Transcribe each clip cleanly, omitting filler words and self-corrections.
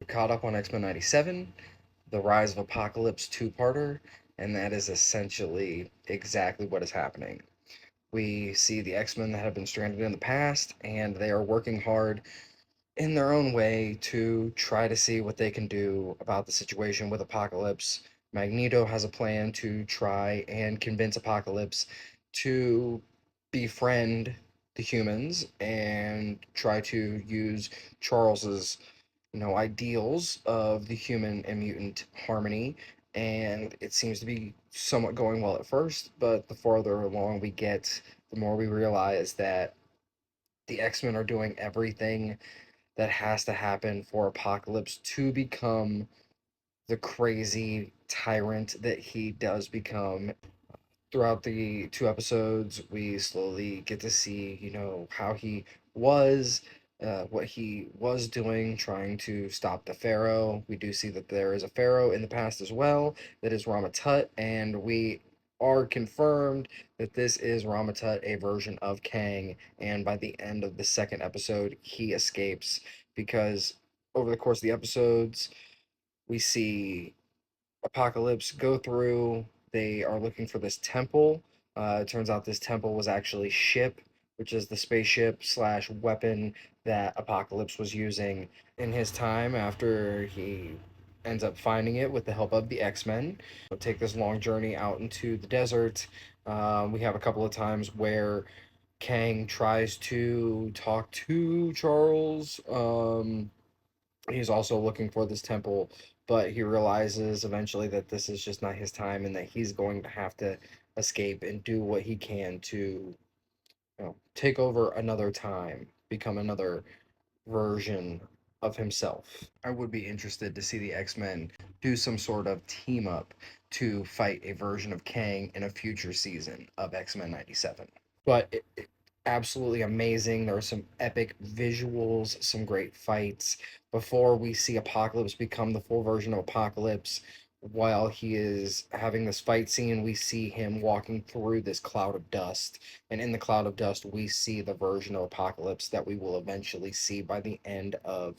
Caught up on X-Men 97, The Rise of Apocalypse two-parter, and that is essentially exactly what is happening. We see the X-Men that have been stranded in the past, and they are working hard in their own way to try to see what they can do about the situation with Apocalypse. Magneto has a plan to try and convince Apocalypse to befriend the humans and try to use Charles's ideals of the human and mutant harmony. And it seems to be somewhat going well at first, but the farther along we get, the more we realize that the X-Men are doing everything that has to happen for Apocalypse to become the crazy tyrant that he does become. Throughout the two episodes, we slowly get to see, how he was, what he was doing, trying to stop the Pharaoh. We do see that there is a Pharaoh in the past as well, that is Ramatut, and we are confirmed that this is Ramatut, a version of Kang, and by the end of the second episode, he escapes because over the course of the episodes, we see Apocalypse go through. They are looking for this temple. It turns out this temple was actually Ship, which is the spaceship slash weapon that Apocalypse was using in his time after he ends up finding it with the help of the X-Men. Take this long journey out into the desert. We have a couple of times where Kang tries to talk to Charles. He's also looking for this temple, but he realizes eventually that this is just not his time and that he's going to have to escape and do what he can to, take over another time, become another version of himself. I would be interested to see the X-Men do some sort of team up to fight a version of Kang in a future season of X-Men 97. But absolutely amazing. There are some epic visuals, some great fights. Before we see Apocalypse become the full version of Apocalypse, while he is having this fight scene, we see him walking through this cloud of dust. And in the cloud of dust, we see the version of Apocalypse that we will eventually see by the end of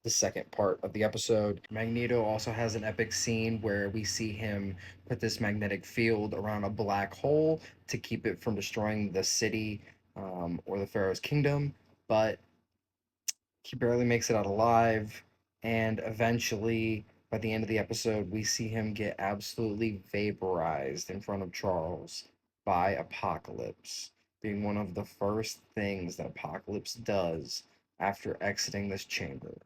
the second part of the episode. Magneto also has an epic scene where we see him put this magnetic field around a black hole to keep it from destroying the city, or the Pharaoh's kingdom, but he barely makes it out alive. And eventually, by the end of the episode, we see him get absolutely vaporized in front of Charles by Apocalypse, being one of the first things that Apocalypse does after exiting this chamber.